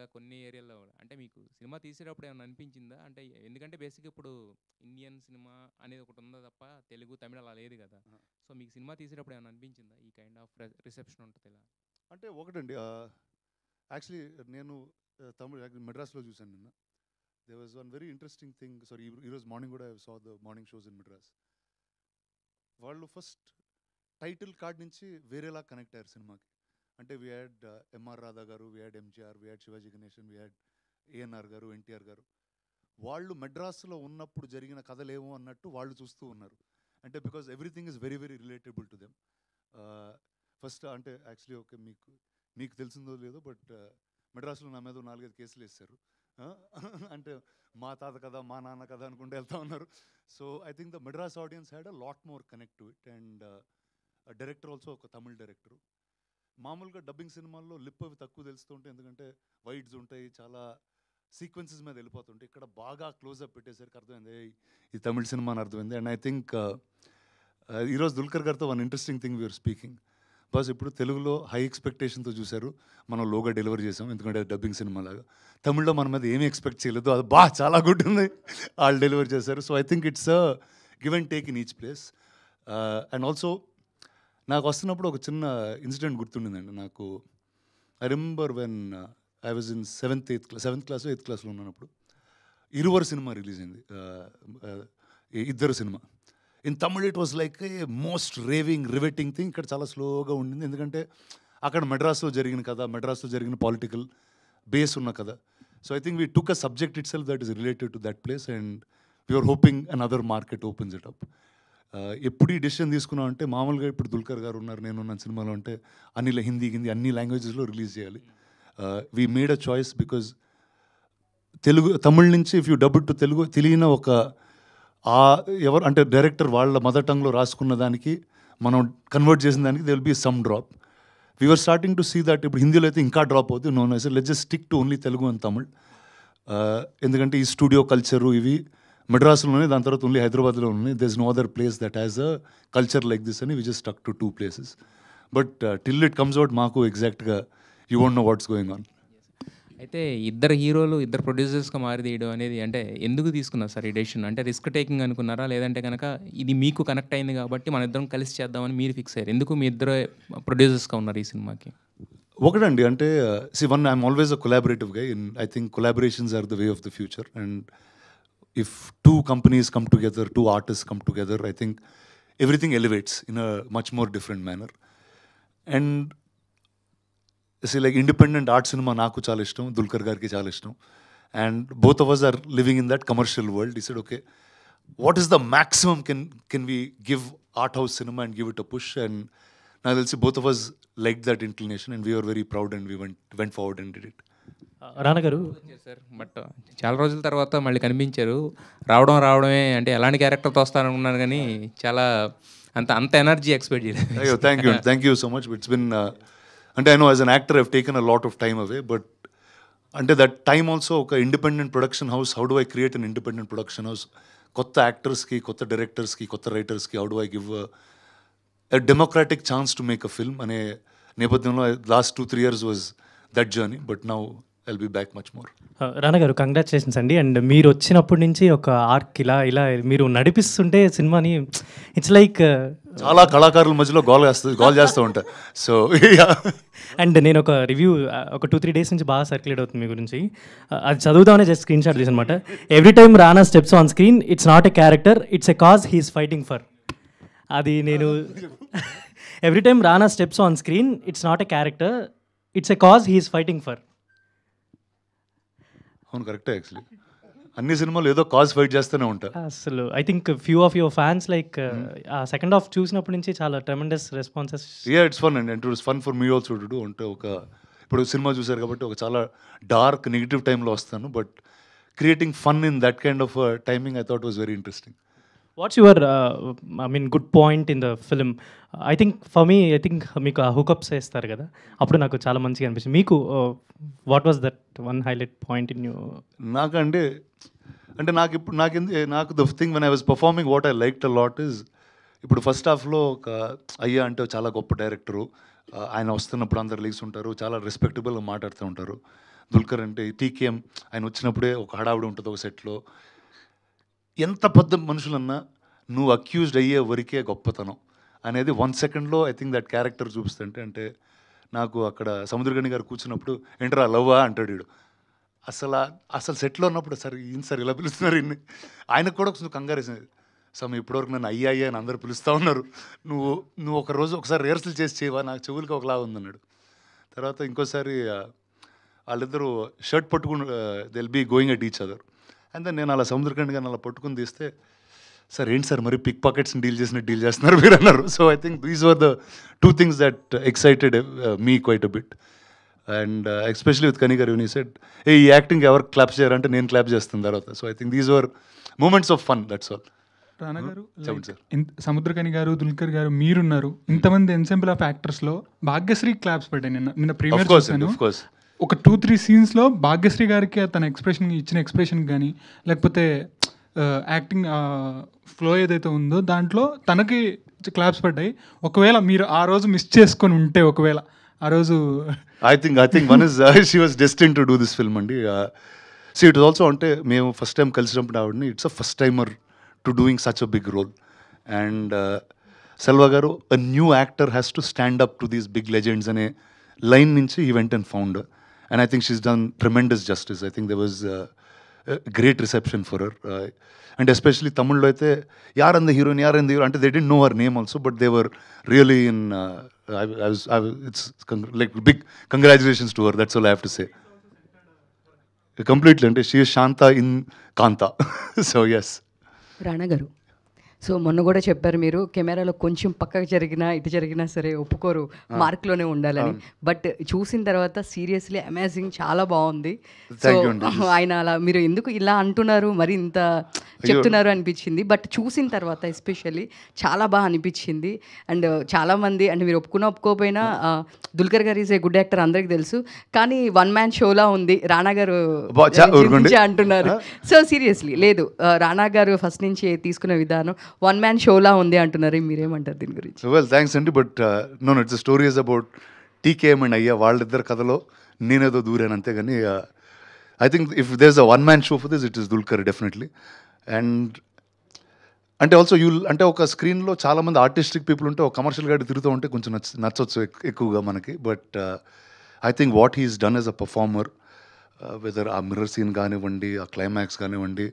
అలాగా కొన్ని ఏరియాలో అంటే మీకు సినిమా తీసేటప్పుడు ఏమైనా అనిపించిందా? అంటే ఎందుకంటే బేసిక్‌గా ఇప్పుడు ఇండియన్ సినిమా అనేది ఒకటి ఉందా తప్ప తెలుగు, తమిళ్ అలా లేదు కదా! సో, మీకు సినిమా తీసేటప్పుడు ఏమైనా అనిపించిందా? ఈ కైండ్ ఆఫ్ రిసెప్షన్ ఉంటది ఇలా. అంటే ఒకటండి యాక్చువల్లీ నేను మెడ్రాస్లో చూశాను నిన్న. They was one very interesting thing. Sorry, ఈరోజు మార్నింగ్ కూడా I saw the morning shows in Madras. వాళ్ళు ఫస్ట్ టైటిల్ కార్డ్ నుంచి వేరేలా కనెక్ట్ అయ్యారు సినిమాకి. అంటే వీ హ్యాడ్ ఎంఆర్ రాధా గారు, we had MGR, we had Shivaji Ganesan, we had ANR గారు, ఎన్టీఆర్ గారు. వాళ్ళు మెడ్రాస్లో ఉన్నప్పుడు జరిగిన కథలేమో అన్నట్టు వాళ్ళు చూస్తూ ఉన్నారు. అంటే because everything is very very relatable to them. First అంటే యాక్చువల్లీ ఓకే, మీకు తెలిసిందో లేదో, బట్ మెడ్రాస్లో నా మీద 4-5 కేసులు వేస్తారు. అంటే మా తాత కదా, మా నాన్న కదా అనుకుంటూ వెళ్తా ఉన్నారు. So I think the Madras audience had a lot more connect to it. And director also ఒక తమిళ్ డైరెక్టరు. మామూలుగా డబ్బింగ్ సినిమాల్లో లిప్ అవి తక్కువ తెలుస్తుంటే, ఎందుకంటే వైడ్స్ ఉంటాయి, చాలా సీక్వెన్సెస్ మీద వెళ్ళిపోతుంటే, ఇక్కడ బాగా క్లోజ్అప్ పెట్టేసరికి అర్థమైంది ఇది తమిళ్ సినిమా అని అర్థమైంది. అండ్ ఐ థింక్ ఈరోజు దుల్కర్ గారితో one interesting thing we are speaking. బస్ ఇప్పుడు తెలుగులో హై ఎక్స్పెక్టేషన్తో చూశారు, మనం లోగా డెలివరీ చేసాం, ఎందుకంటే డబ్బింగ్ సినిమా లాగా. తమిళ్లో మన మీద ఏమీ ఎక్స్పెక్ట్ చేయలేదు, అది చాలా గుడ్ ఉంది, వాళ్ళు డెలివరీ చేశారు. So I think it's give and take in each place. And also నాకు వస్తున్నప్పుడు ఒక చిన్న ఇన్సిడెంట్ గుర్తుండిందండి నాకు. I remember when I was in seventh class 8th క్లాస్లో ఉన్నప్పుడు ఇరువరు సినిమా రిలీజ్ అయింది. ఇద్దరు cinema in Tamil. It was like a most raving riveting thing. ఇక్కడ చాలా స్లోగా ఉండింది, ఎందుకంటే అక్కడ మెడ్రాస్లో జరిగిన కథ, మెడ్రాస్లో జరిగిన పొలిటికల్ బేస్ ఉన్న కథ. So I think we took a subject itself that is related to that place and we are hoping another market opens it up. ఎప్పుడు ఈ డెసిషన్ తీసుకున్నాం అంటే, మామూలుగా ఇప్పుడు దుల్కర్ గారు ఉన్నారు, నేనున్న సినిమాలో అంటే హిందీ అన్ని లాంగ్వేజెస్లో రిలీజ్ చేయాలి. We made a choice because Tamil నుంచి if you dubbed to Telugu తెలియని ఒక ఎవరు అంటే డైరెక్టర్ వాళ్ళ మదర్ టంగ్లో రాసుకున్న దానికి మనం కన్వర్ట్ చేసిన దానికి they will be some drop. We are starting to see that ఇప్పుడు హిందీలో అయితే ఇంకా డ్రాప్ అవుతుంది. No sir, let's just stick to only Telugu and Tamil. ఎందుకంటే ఈ స్టూడియో కల్చరు ఇవి మెడ్రాస్లోనే, దాని తర్వాత ఓన్లీ హైదరాబాద్లో ఉన్నాయి. There is no other place that has a culture like this అని we just stuck to 2 places. But till it comes out మాకు ఎగ్జాక్ట్గా you won't know what's going on. అయితే ఇద్దరు హీరోలు ఇద్దరు ప్రొడ్యూసర్స్గా మారి తీయడం అనేది అంటే ఎందుకు తీసుకున్నారు సార్ ఈ డెసిషన్? అంటే రిస్క్ టేకింగ్ అనుకున్నారా, లేదంటే కనుక ఇది మీకు కనెక్ట్ అయింది కాబట్టి మన ఇద్దరం కలిసి చేద్దామని మీరు ఫిక్స్ అయ్యారు? ఎందుకు మీ ఇద్దరు ప్రొడ్యూసర్స్గా ఉన్నారు ఈ సినిమాకి? ఒకటండి, అంటే I'm always a collaborative guy. I think collaborations are the way of the future. And if 2 companies come together, 2 artists come together, I think everything elevates in a much more different manner. And like independent art cinema naaku chaala ishtam, Dulkar gariki chaala ishtam, and both of us are living in that commercial world. He said, okay, what is the maximum can we give art house cinema and give it a push? And now they'll see both of us liked that inclination and we were very proud and we went forward and did it. Rana garu sir, but చాలా రోజుల తర్వాత మళ్ళీ కనిపించారు. రావడమే అంటే ఎలాంటి క్యారెక్టర్తో వస్తారనుకున్నాను, కానీ చాలా అంత ఎనర్జీ ఎక్స్పెక్ట్ చేయలేదు. అయ్యో, thank you so much. It's been అంటే I know as an actor I've taken a lot of time away, but అంటే దట్ టైమ్ ఆల్సో ఒక independent production house, how do I create an independent production house, కొత్త యాక్టర్స్కి, కొత్త డైరెక్టర్స్కి, కొత్త రైటర్స్కి how do I give a democratic chance to make a film అనే నేపథ్యంలో last 2-3 years was that journey, but now I'll be back much more. రానా గారు, congratulations అండి. అండ్ మీరు వచ్చినప్పటి నుంచి ఒక ఆర్క్ ఇలా మీరు నడిపిస్తుంటే సినిమాని ఇట్స్ లైక్ చాలా కళాకారుల మధ్యలో గోల్ చేస్తూ ఉంటా. సో అండ్ నేను ఒక రివ్యూ ఒక 2-3 days నుంచి బాగా సర్క్యులేట్ అవుతుంది మీ గురించి. అది చదువుతామనే జస్ట్ స్క్రీన్ షాట్ తీసి అనమాట. Every time Rana steps on screen, it's not a character, it's a cause he's fighting for. అది నేను every time Rana steps on screen, it's not a character, it's a cause he's fighting for. అవును, కరెక్టే. Actually అన్ని సినిమాలు ఏదో cause fight చేస్తూనే ఉంటారు అసలు. I think few of your fans like ఆ సెకండ్ హాఫ్ చూసినప్పటి నుంచి చాలా tremendous responses. It's fun and it was fun for me also to do. అంటే ఇప్పుడు సినిమా చూసారు కాబట్టి ఒక చాలా డార్క్ నెగిటివ్ టైంలో వస్తాను, but creating fun in that kind of timing I thought was very interesting. What's your good point in the film? I think for me, I think మీకు ఆ హుకప్స్ వేస్తారు కదా, అప్పుడు నాకు చాలా మంచిగా అనిపించింది. మీకు what was that one highlight point in you? నాకంటే నాకు the thing when I was performing what I liked a lot is, ఇప్పుడు ఫస్ట్ హాఫ్లో ఒక అయ్యా అంటే చాలా గొప్ప డైరెక్టరు, ఆయన వస్తున్నప్పుడు అందరు లీగ్స్ ఉంటారు, చాలా రెస్పెక్టబుల్గా మాట్లాడుతూ ఉంటారు. దుల్కర్ అంటే టీకేఎం ఆయన వచ్చినప్పుడే ఒక హడావుడి ఉంటుంది ఒక సెట్లో. ఎంత పెద్ద మనుషులన్నా నువ్వు అక్యూజ్డ్ అయ్యే వరకే గొప్పతనం అనేది 1 సెకండ్లో ఐ థింక్ దట్ క్యారెక్టర్ చూపిస్తుంటే. అంటే నాకు అక్కడ సముద్రగని గారు కూర్చున్నప్పుడు ఏంటరా లవ్వా అంటాడు వీడు. అసలు సెట్లో ఉన్నప్పుడు సార్ ఈయన సార్ ఇలా పిలుస్తున్నారు ఇన్ని. ఆయనకు కూడా కొంచెం కంగారేసింది. సమ్ ఇప్పటివరకు నన్ను అయ్యా అని అందరు పిలుస్తూ ఉన్నారు, నువ్వు ఒకసారి రిహర్సల్ చేసి చేయవా, నాకు చెవులకి ఒకలా ఉందన్నాడు. తర్వాత ఇంకోసారి వాళ్ళిద్దరూ షర్ట్ పట్టుకుని they'll be going at each other. And then నేను అలా సముద్రకండి గారిని అలా పట్టుకుని తీస్తే, సార్ ఏంటి సార్ మరి పిక్ పాకెట్స్ని డీల్ చేస్తున్నారు మీరు అన్నారు. So I think these were the 2 things that excited me quite a bit. And especially with Kani garu యూని సెడ్ ఈ యాక్టింగ్ ఎవరు క్లాప్స్ చేయారంటే నేను క్లాప్ చేస్తాను తర్వాత. So I think these were moments of fun, that's all. Rana garu, Samuthirakani garu, Dulquer garu, మీరున్నారు, ఇంతమంది ఎన్సెంబుల్ ఆఫ్ యాక్టర్స్లో భాగ్యశ్రీ క్లాప్స్ పడ్డాయి. నిన్న ప్రీమియర్ చూసాను. ఒక 2-3 సీన్స్లో భాగ్యశ్రీ గారికి తన ఇచ్చిన ఎక్స్ప్రెషన్ కానీ లేకపోతే యాక్టింగ్ ఫ్లో ఏదైతే ఉందో దాంట్లో తనకి క్లాప్స్ పడ్డాయి. ఒకవేళ మీరు ఆ రోజు మిస్ చేసుకొని ఉంటే, ఒకవేళ ఆ రోజు I think one is she was destined to do this film అండి. సో ఇట్ ఆల్సో అంటే మేము ఫస్ట్ టైం కలిసినప్పుడు ఆవిడని it's a first timer to doing such a big role. And Selva garu a new actor has to stand up to these big legends అనే line నుంచి ఈ went and found. And I think she's done tremendous justice. I think there was great reception for her. And especially తమిళ్లో అయితే యారంద heroine అంటే they didn't know her name also, but they were really in it's like big congratulations to her. That's all I have to say. Completely అంటే she is Shanta in Kaantha. So yes. Rana garu, so మొన్న కూడా చెప్పారు మీరు కెమెరాలో కొంచెం పక్కకు జరిగినా ఇటు జరిగినా సరే ఒప్పుకోరు, మార్క్లోనే ఉండాలని. బట్ చూసిన తర్వాత సీరియస్లీ అమేజింగ్, చాలా బాగుంది. సో ఆయన అలా మీరు ఎందుకు ఇలా అంటున్నారు, మరి ఇంత చెప్తున్నారు అనిపించింది. బట్ చూసిన తర్వాత ఎస్పెషల్లీ చాలా బాగా అనిపించింది. అండ్ చాలామంది అంటే మీరు ఒప్పుకోకపోయినా దుల్కర్ గారు ఈజ్ ఏ గుడ్ యాక్టర్ అందరికి తెలుసు, కానీ 1 man షోలా ఉంది రానా గారు అంటున్నారు. సో సీరియస్లీ లేదు, రానా గారు ఫస్ట్ నుంచి తీసుకునే విధానం 1 man షోలా ఉంది అంటున్నారు. మీరేమంటారు దీని గురించి? వెల్ థ్యాంక్స్ అండి. But no it's story is about TKM and అయ్యా వాళ్ళిద్దరు కథలో నేనేదో దూరాను అంతేగాని I think if there is a 1 man show for this it is Dulquer definitely. And అంటే ఆల్సో అంటే ఒక స్క్రీన్లో చాలామంది ఆర్టిస్టిక్ పీపుల్ ఉంటే ఒక కమర్షియల్ గాడి తిరుగుతూ ఉంటే కొంచెం నచ్చొచ్చు ఎక్కువగా మనకి. But I think what he's done as a performer, whether ఆ మిర్రర్ సీన్ కానివ్వండి, ఆ క్లైమాక్స్ కానివ్వండి,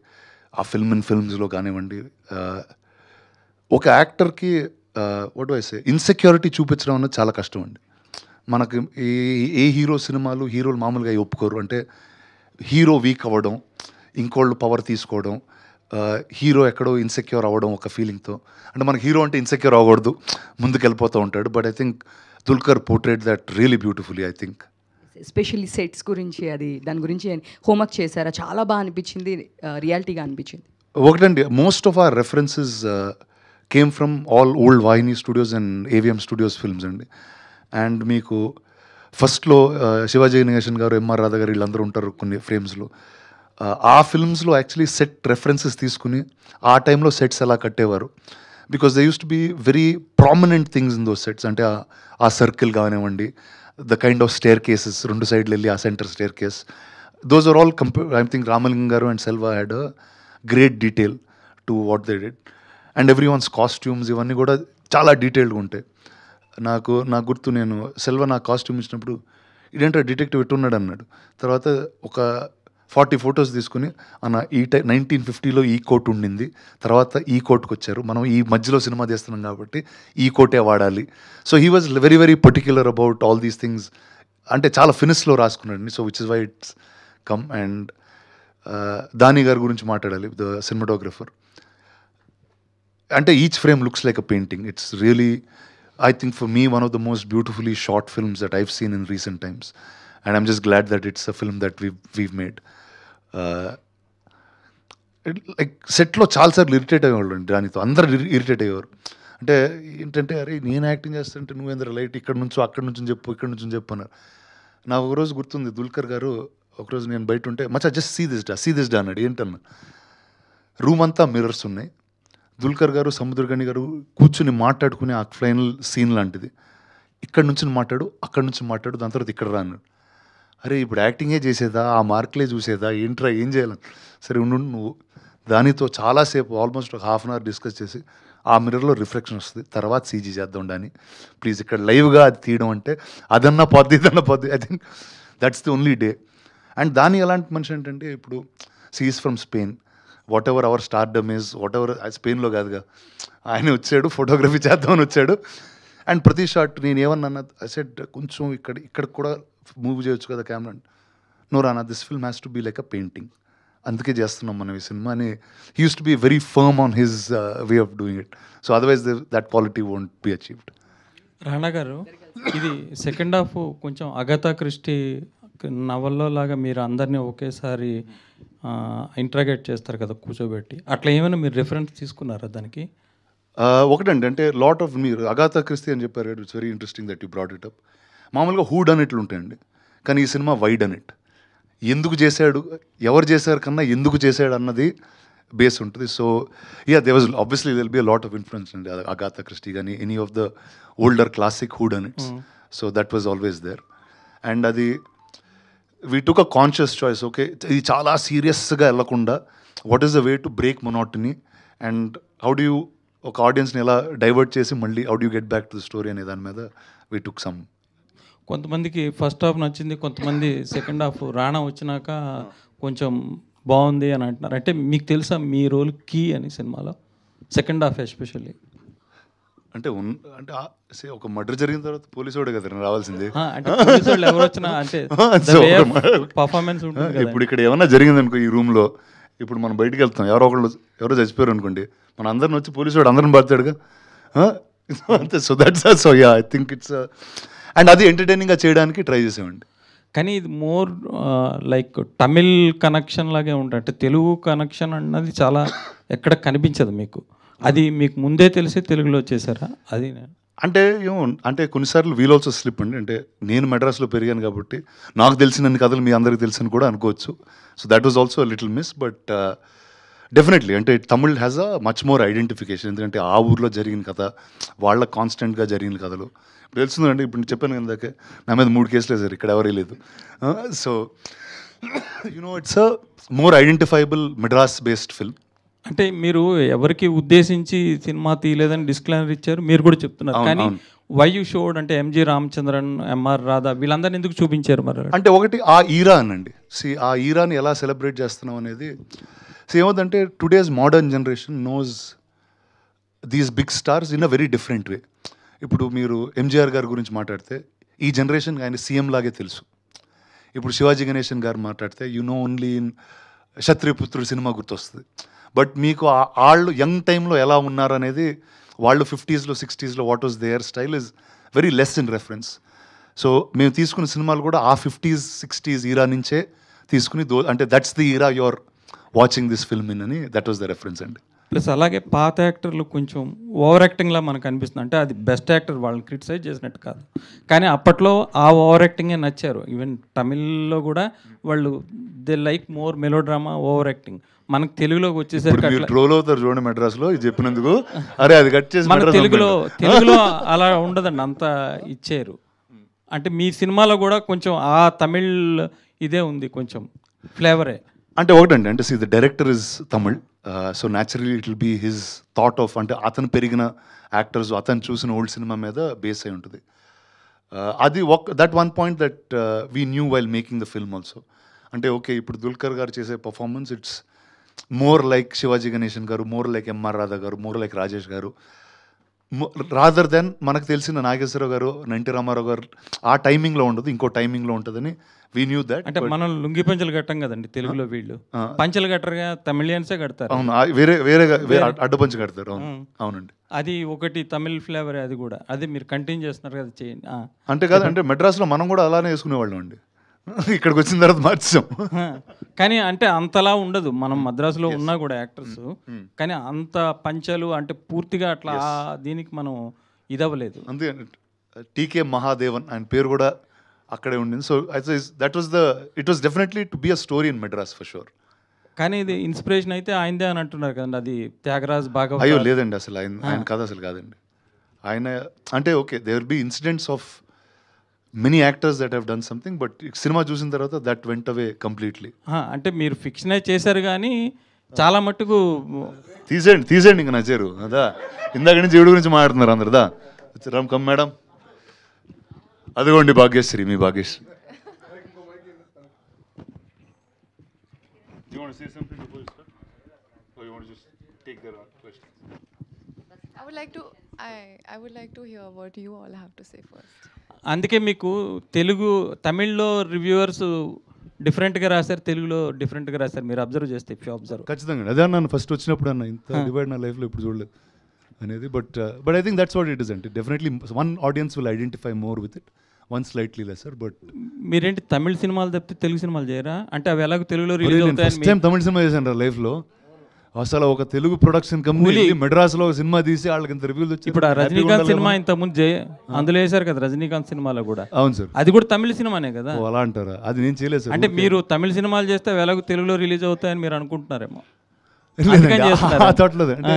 ఆ ఫిల్మ్స్లో కానివ్వండి, ఒక యాక్టర్కి వాట్ ఐ సే ఇన్సెక్యూరిటీ చూపించడం అనేది చాలా కష్టం అండి. మనకి ఏ హీరోలు మామూలుగా ఒప్పుకోరు. అంటే హీరో వీక్ అవ్వడం, ఇంకోళ్ళు పవర్ తీసుకోవడం, హీరో ఎక్కడో ఇన్సెక్యూర్ అవ్వడం ఒక ఫీలింగ్తో. అంటే మనకి హీరో అంటే ఇన్సెక్యూర్ అవ్వకూడదు, ముందుకు వెళ్ళిపోతూ ఉంటాడు. But I think Dulquer portrayed that really beautifully. I think especially sets గురించి దాని గురించి హోంవర్క్ చేశారా? చాలా బాగా అనిపించింది, రియాలిటీగా అనిపించింది. ఒకటండి, most of our references came from all old Vahini studios and AVM studios films అండి. అండ్ మీకు ఫస్ట్లో శివాజీ గణేశన్ గారు, ఎంఆర్ రాధా గారు వీళ్ళందరూ ఉంటారు కొన్ని ఫ్రేమ్స్లో. ఆ ఫిల్మ్స్లో యాక్చువల్లీ సెట్ రెఫరెన్సెస్ తీసుకుని ఆ టైంలో సెట్స్ ఎలా కట్టేవారు, because they used to be very prominent things in those sets. అంటే ఆ సర్కిల్ కానివ్వండి, the kind of staircases, 2 సైడ్లు వెళ్ళి ఆ centre staircase, those are all I think Ramalingam garu and Selva had a great detail to what they did. And every one's costumes ఇవన్నీ కూడా చాలా డీటెయిల్డ్గా ఉంటాయి. నాకు గుర్తు, నేను సెల్వా నాకు కాస్ట్యూమ్ ఇచ్చినప్పుడు ఇదేంటో డిటెక్టివ్ ఎట్టున్నాడు అన్నాడు. తర్వాత ఒక 40 ఫొటోస్ తీసుకుని అన్న ఈ 1950లో ఈ కోట్ ఉండింది, తర్వాత ఈ కోట్కి వచ్చారు, మనం ఈ మధ్యలో సినిమా చేస్తున్నాం కాబట్టి ఈ కోటే వాడాలి. So he was very very particular about all these things. అంటే చాలా ఫినిష్లో రాసుకున్నాడు. So which is why it's come. And దాని గారి గురించి మాట్లాడాలి, ద సినిమాటోగ్రఫర్. అంటే each frame looks like a painting. It's really, I think for me, one of the most beautifully shot films that I've seen in recent times. And I'm just glad that it's a film that we've made. Like సెట్లో చాలాసార్లు irritate అయ్యేవాళ్ళు అండి దానితో, అందరూ irritate అయ్యేవారు. అంటే ఏంటంటే, అరే నేను యాక్టింగ్ చేస్తుంటే నువ్వేంద్ర లైట్ ఇక్కడ నుంచో అక్కడ నుంచి చెప్పు, ఇక్కడ నుంచి చెప్పు అన్నారు. నాకు ఒకరోజు గుర్తుంది, దుల్కర్ గారు ఒకరోజు నేను బయట ఉంటే, మచ్చా జస్ట్ సీ దిస్ డా అన్నాడు. ఏంటన్నా, రూమ్ అంతా మిర్రర్స్ ఉన్నాయి, దుల్కర్ గారు సముద్రగని గారు కూర్చుని మాట్లాడుకునే ఆ ఫైనల్ సీన్ లాంటిది. ఇక్కడ నుంచి మాట్లాడు, అక్కడ నుంచి మాట్లాడు, దాని తర్వాత ఇక్కడ రా అన్నాడు. అరే ఇప్పుడు యాక్టింగే చేసేదా, ఆ మార్కులే చూసేదా, ఏంట్రా ఏం చేయాలని. సరే ఉండు నువ్వు దానితో చాలాసేపు ఆల్మోస్ట్ ఒక హాఫ్ అన్ అవర్ డిస్కస్ చేసి ఆ మిర్రర్లో రిఫ్లెక్షన్ వస్తుంది, తర్వాత సీజీ చేద్దాం అని ప్లీజ్ ఇక్కడ లైవ్గా అది తీయడం అంటే అదన్నా పొద్దు ఇదన్నా పొద్దు. I think that's the only day. And దాని ఎలాంటి మనిషి ఏంటంటే ఇప్పుడు సీఈస్ from Spain, whatever our stardom is, whatever స్పెయిన్లో కాదుగా, ఆయన వచ్చాడు ఫోటోగ్రఫీ చేద్దామని వచ్చాడు. అండ్ ప్రతి షాట్ నేను ఏమన్నా సెట్ కొంచెం ఇక్కడ కూడా మూవ్ చేయొచ్చు కదా camera. No Rana, this film has to be like a painting, అందుకే చేస్తున్నాం మనం ఈ సినిమా అని. He used to be very firm on his way of doing it. So otherwise that quality won't be achieved. Rana garu, ఇది సెకండ్ హాఫ్ కొంచెం అగతా Christie నవల్లో లాగా మీరు అందరినీ ఒకేసారి ఇంట్రాగేట్ చేస్తారు కదా కూర్చోబెట్టి, అట్లా ఏమైనా మీరు రిఫరెన్స్ తీసుకున్నారా దానికి? ఒకటండి, అంటే లాట్ ఆఫ్ మీరు అగాథా క్రిస్టీ అని చెప్పారు, it's very interesting that you brought it up. మామూలుగా హూడ్ అన్నట్లు ఉంటాయండి, కానీ ఈ సినిమా వైడ్ అనిట్. ఎందుకు చేశాడు, ఎవరు చేశారు కన్నా ఎందుకు చేశాడు అన్నది బేస్ ఉంటుంది. So they was obviously will be a lot of influence అండి అగాథా క్రిస్టీ కానీ any of the older classic whodunits. So that was always there. And అది we took a conscious choice. Okay, ఇది చాలా సీరియస్గా వెళ్ళకుండా what is the way to break monotony and how do you ఒక ఆడియన్స్ని ఎలా divert చేసి మళ్ళీ how do you get back to the story అనే దాని మీద వీ టుక్ సమ్. కొంతమందికి ఫస్ట్ హాఫ్ నచ్చింది, కొంతమంది సెకండ్ హాఫ్ రాణా వచ్చినాక కొంచెం బాగుంది అని అంటున్నారు. అంటే మీకు తెలుసా మీ రోల్ కీ అని సినిమాలో సెకండ్ హాఫ్ ఎస్పెషల్లీ? అంటే అంటే ఒక మర్డర్ జరిగిన తర్వాత పోలీసు వాడే కదా రావాల్సింది. అంటే పోలీసు వాళ్ళు ఎవరు వచ్చినా అంటే పర్ఫార్మెన్స్ ఉంటుంది కదా. ఇప్పుడు ఇక్కడ ఏమన్నా జరిగింది అనుకో ఈ రూమ్లో, ఇప్పుడు మనం బయటికి వెళ్తాం, ఎవరో చచ్చిపోయారు అనుకోండి, మన అందరిని వచ్చి పోలీసు వాడు అందరిని పడతాడుగా అంతే. So that's so yeah I think it's and అది ఎంటర్టైనింగ్గా చేయడానికి ట్రై చేసామండి. కానీ ఇది మోర్ లైక్ తమిళ్ కనెక్షన్ లాగే ఉంటుంది, అంటే తెలుగు కనెక్షన్ అన్నది చాలా ఎక్కడ కనిపించదు మీకు. అది మీకు ముందే తెలిసి తెలుగులో చేశారా? అది అంటే ఏమో అంటే కొన్నిసార్లు వీల్ ఆల్సో స్లిప్ అండి. అంటే నేను మెడ్రాస్లో పెరిగాను కాబట్టి నాకు తెలిసినన్ని కథలు మీ అందరికి తెలుసని కూడా అనుకోవచ్చు. So that was also little miss. But definitely అంటే Tamil has a much more identification. ఎందుకంటే ఆ ఊర్లో జరిగిన కథ, వాళ్ళ కాన్స్టెంట్గా జరిగిన కథలు ఇప్పుడు తెలుస్తుందండి. ఇప్పుడు నేను చెప్పాను కదాకే నా మీద 3 కేసులు వేసారు, ఇక్కడ ఎవరే లేదు. So you know it's a more identifiable Madras based film. అంటే మీరు ఎవరికి ఉద్దేశించి సినిమా తీయలేదని డిస్క్లైమర్ ఇచ్చారు, మీరు కూడా చెప్తున్నారు. కానీ వై యూ షోడ్ అంటే ఎంజి రామచంద్రన్, ఎంఆర్ రాధా వీళ్ళందరినీ ఎందుకు చూపించారు మరి? అంటే ఒకటి ఆ ఈరా అనండి. ఆ ఈరాని ఎలా సెలబ్రేట్ చేస్తున్నాం అనేది ఏమవుతుందంటే today's modern generation knows these big stars in a very different way. ఇప్పుడు మీరు ఎంజీఆర్ గారి గురించి మాట్లాడితే ఈ జనరేషన్ ఆయన సీఎం లాగే తెలుసు. ఇప్పుడు శివాజీ గణేశన్ గారు మాట్లాడితే you know only in Kshatriyaputrudu సినిమా గుర్తొస్తుంది. బట్ మీకు వాళ్ళు యంగ్ టైంలో ఎలా ఉన్నారు అనేది, వాళ్ళు 50s, 60s what was their style is very less in reference. So మేము తీసుకున్న సినిమాలు కూడా ఆ 50s, 60s ఈరా నుంచే తీసుకుని అంటే that's the era you're watching this film in అని దట్ వాజ్ ద రెఫరెన్స్ అండి. ప్లస్ అలాగే పాత యాక్టర్లు కొంచెం ఓవర్ యాక్టింగ్లా మనకు అనిపిస్తుంది. అంటే అది బెస్ట్ యాక్టర్, వాళ్ళని క్రిటిసైజ్ చేసినట్టు కాదు, కానీ అప్పట్లో ఆ ఓవర్ యాక్టింగే నచ్చారు. ఈవెన్ తమిళ్లో కూడా వాళ్ళు they like more melodrama, over acting. మనకు తెలుగులోకి వచ్చేసరికి ట్రోల్ అవుతారు చూడండి మెడ్రాస్లో ఇది చెప్పినందుకు. అరే అది కట్ చేసి మన తెలుగులో అలా ఉండదండి, అంత ఇచ్చారు. అంటే మీ సినిమాలో కూడా కొంచెం ఆ తమిళ్ ఇదే ఉంది, కొంచెం ఫ్లేవరే. అంటే ఒకటండి, అంటే the director is Tamil, so naturally it will be his thought of, అంటే అతను పెరిగిన యాక్టర్స్, అతను చూసిన ఓల్డ్ సినిమా మీద బేస్ అయి ఉంటుంది. అది that one point that we knew while making the film also. అంటే ఓకే ఇప్పుడు దుల్కర్ గారు చేసే performance it's more like Shivaji Ganesan గారు, మోర్ లైక్ ఎంఆర్ రాధా గారు, మోర్ లైక్ రాజేష్ గారు, రాదర్ దెన్ మనకు తెలిసిన నాగేశ్వరరావు గారు, ఎన్టీ రామారావు గారు ఆ టైమింగ్లో ఉండదు, ఇంకో టైమింగ్లో ఉంటుందని వీ న్యూ దట్. అంటే మనం లుంగి పంచలు కట్టాం కదండి తెలుగులో, వీళ్ళు పంచలు కట్టరుగా, తమిళియన్సే కడతారు. అవును, వేరే అడ్డపంచి కడతారు. అవునండి, అది ఒకటి తమిళ్ ఫ్లేవర్. అది కూడా అది మీరు కంటిన్యూ చేస్తున్నారు కదా, చేయండి. అంటే కాదు, అంటే మెడ్రాస్లో మనం కూడా అలానే వేసుకునేవాళ్ళం అండి, ఇక్కడికి వచ్చిన తర్వాత మార్చాం. కానీ అంటే అంతలా ఉండదు, మనం మద్రాసులో ఉన్నా కూడా యాక్టర్స్, కానీ అంత పంచలు అంటే పూర్తిగా అట్లా దీనికి మనం ఇదవ్వలేదు. అంతే, టీకే మహాదేవన్ ఆయన పేరు కూడా అక్కడే ఉండింది. So it was definitely to be a story in Madras for sure. కానీ ఇది ఇన్స్పిరేషన్ అయితే ఆయనదే అని అంటున్నారు కదండి, అది త్యాగరాజ్ భాగవత్. అయ్యో లేదండి, అసలు ఆయన కథ అసలు కాదండి. ఆయన అంటే okay they will be incidents of many actors that have done something, but cinema చూసిన తర్వాత దట్ వెంట్ అవే కంప్లీట్లీ. అంటే మీరు ఫిక్షనే చేశారు కానీ చాలా మట్టుకు తీసేయండి ఇంకా నచ్చారు అదా. ఇందాక నుంచి జీవుడు గురించి మాట్లాడుతున్నారు అందరుదా. రామ్ కమ్ మేడం, అదిగోండి భాగ్యశ్రీ, మీ Bhagyashree. I would like to hear what you all have to say first. అందుకే మీకు తమిళ్లో రివ్యూవర్స్ డిఫరెంట్గా రాశారు, తెలుగులో డిఫరెంట్గా రాశారు. మీరు అబ్జర్వ్ చేస్తే అబ్జర్వ్ ఖచ్చితంగా అదే అన్నాను ఫస్ట్ వచ్చినప్పుడు అన్న, ఇంత డివైడ్ నా లైఫ్లో ఇప్పుడు చూడలేదు అనేది. But I think that's what it is అంటే definitely one audience will identify more with it, one slightly lesser. But మీరేంటి తమిళ సినిమాలు తప్పితే తెలుగు సినిమాలు చేయరా? అంటే అవి ఎలాగో తెలుగులో రిలీజ్ ఫస్ట్ అవుతాయని టైం తమిళ సినిమా చేశాను లైఫ్లో. అసలు ఒక తెలుగు ప్రొడక్షన్ కంపెనీ మెడ్రాస్లో ఒక సినిమా తీసి వాళ్ళకి ఇంత రివ్యూలు వచ్చి. ఇప్పుడు ఆ రజనీకాంత్ సినిమా ఇంతకుముందు అందులో వేశారు కదా, రజనీకాంత్ సినిమాలో కూడా. అవును సార్, అది కూడా తమిళ సినిమానే కదా. అలా అంటారా? అది నేను చేయలేదు సార్. అంటే మీరు తమిళ సినిమాలు చేస్తే అవి ఎలాగో తెలుగులో రిలీజ్ అవుతాయని మీరు అనుకుంటున్నారేమో. థాట్లేదు అంటే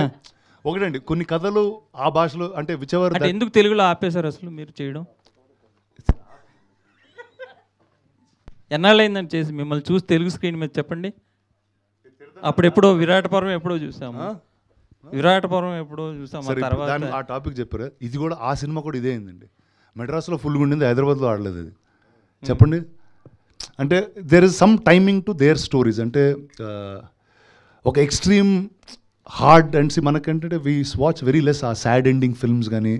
ఒకటండి, కొన్ని కథలు ఆ భాషలో అంటే విచవర్. అంటే ఎందుకు తెలుగులో ఆపేశారు అసలు మీరు చేయడం? ఎన్నాళ్ళు అయిందని చేసి మిమ్మల్ని చూసి తెలుగు స్క్రీన్ మీద చెప్పండి. అప్పుడు ఎప్పుడో విరాట పర్వం ఎప్పుడో చూసాము, విరాట పర్వం ఎప్పుడో చూసాము. తర్వాత ఆ టాపిక్ చెప్పారు. ఇది కూడా ఆ సినిమా కూడా ఇదే అయిందండి. మెడ్రాస్లో ఫుల్గా ఉండింది, హైదరాబాద్లో ఆడలేదు అది. చెప్పండి అంటే there is some timing to their stories. అంటే ఒక ఎక్స్ట్రీమ్ హార్డ్ అండ్ మనకంటే వీ వాచ్ వెరీ లెస్ ఆ సాడ్ ఎండింగ్ ఫిల్మ్స్ కానీ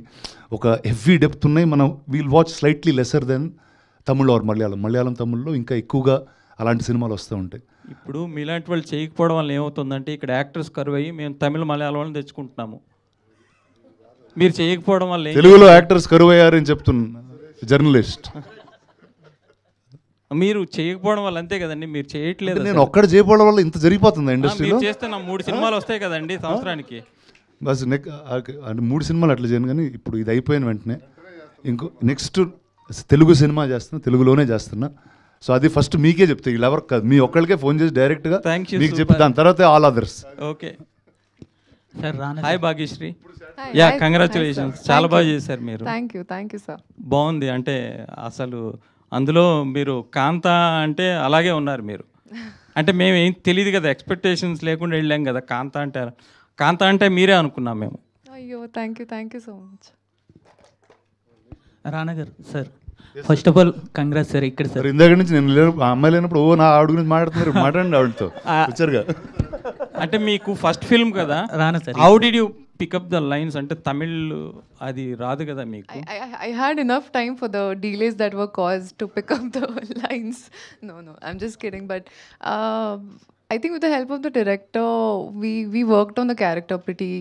ఒక హెవీ డెప్త్ ఉన్నాయి. మనం we'll watch slightly lesser then Tamil or Malayalam తమిళ్లో ఇంకా ఎక్కువగా అలాంటి సినిమాలు వస్తూ ఉంటాయి. ఇప్పుడు మీలాంటి వాళ్ళు చేయకపోవడం వల్ల ఏమవుతుందంటే ఇక్కడ యాక్టర్స్ కరువు అయ్యి మేము తమిళ మలయాళం వాళ్ళని తెచ్చుకుంటున్నాము. మీరు చేయకపోవడం వల్ల తెలుగులో యాక్టర్స్ కరువు అయ్యారని చెప్తున్నా జర్నలిస్ట్. మీరు చేయకపోవడం వల్ల అంతే కదండి, మీరు చేయట్లేదు. నేను ఒక్కడ చేయకపోవడం వల్ల ఇంత జరిగిపోతుంది ఇండస్ట్రీలో. చేస్తే నా 3 సినిమాలు వస్తాయి కదండి సంవత్సరానికి. బస్ అంటే 3 సినిమాలు అట్లా చేయను. కానీ ఇప్పుడు ఇది అయిపోయిన వెంటనే నెక్స్ట్ తెలుగు సినిమా చేస్తున్నా, తెలుగులోనే చేస్తున్నా. సో అది ఫస్ట్ మీకే చెప్తా, వీళ్ళు ఎవరికి కాదు, మీ ఒక్కరికే ఫోన్ చేసి డైరెక్ట్గా మీకు చెప్పి దాని తర్వాత all others. Okay sir. Hi Bhagyashri. Yeah, congratulations, చాలా బాగా చేశారు మీరు. Thank you sir. బాగుంది. అంటే అసలు అందులో మీరు కాంత అంటే అలాగే ఉన్నారు మీరు. అంటే మేము ఏం తెలియదు కదా, ఎక్స్పెక్టేషన్స్ లేకుండా వెళ్ళాం కదా. కాంత అంటే మీరే అనుకున్నాం మేము. అయ్యో thank you so much. Rana garu sir, first of all congrats sir. ఇక్కడ సార్ ఇందాక నుంచి నేను అమ్మాయి లేనప్పుడు నా ఆవిడ గురించి మాట్లాడుతున్నారు, మాట్లాడండి ఆవిడతో వచ్చారుగా. అంటే మీకు ఫస్ట్ ఫిల్మ్ కదా రానా sir. How did you pick up the lines? అంటే తమిళ్ అది రాదు కదా మీకు. I had enough time for the delays that were caused to pick up the lines. No, I'm just kidding. But I think with the help of the director, we worked on the character pretty,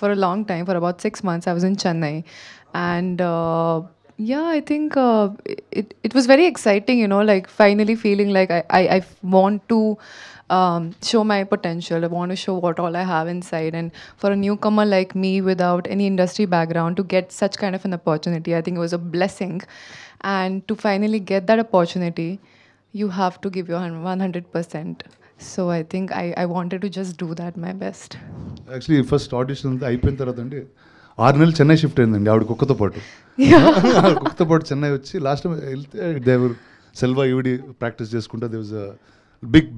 for a long time. For about 6 months, I was in Chennai. And yeah, I think it was very exciting, like finally feeling like I want to show my potential. I want to show what all I have inside. And for a newcomer like me without any industry background to get such kind of an opportunity, I think it was a blessing. And to finally get that opportunity, you have to give your 100%. So I think I wanted to just do that my best. Actually, first audition అయిపోయిన తర్వాత అండి 6 నెలలు Chennai shift అయిందండి ఆవిడ కుక్కతో పాటు. కుక్కతో పాటు చెన్నై వచ్చి లాస్ట్ టైం వెళ్తే దేవర్ సెల్వా ఈవిడి ప్రాక్టీస్ చేసుకుంటే they was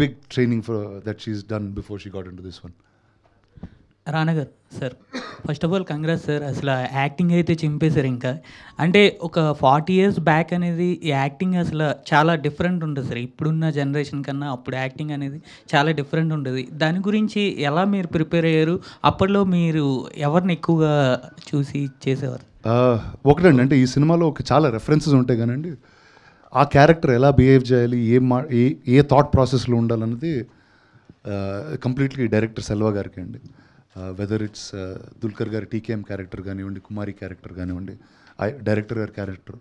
big training for that she's done before she got into this one. Rana garu sir, first of all congrats sir. అసలు యాక్టింగ్ అయితే చింపేశారు. ఇంకా అంటే ఒక 40 years బ్యాక్ అనేది ఈ యాక్టింగ్ అసలు చాలా డిఫరెంట్ ఉంటుంది సార్. ఇప్పుడున్న జనరేషన్ కన్నా అప్పుడు యాక్టింగ్ అనేది చాలా డిఫరెంట్ ఉంటుంది. దాని గురించి ఎలా మీరు ప్రిపేర్ అయ్యారు? అప్పట్లో మీరు ఎవరిని ఎక్కువగా చూసి చేసేవారు? ఒకటండి, అంటే ఈ సినిమాలో చాలా రెఫరెన్సెస్ ఉంటాయి కానండి, ఆ క్యారెక్టర్ ఎలా బిహేవ్ చేయాలి, ఏ థాట్ ప్రాసెస్లో ఉండాలన్నది కంప్లీట్లీ డైరెక్టర్ సెల్వా గారికి అండి. వెదర్ ఇట్స్ దుల్కర్ గారి టీకేఎం క్యారెక్టర్ కానివ్వండి, కుమారి క్యారెక్టర్ కానివ్వండి, డైరెక్టర్ గారి character.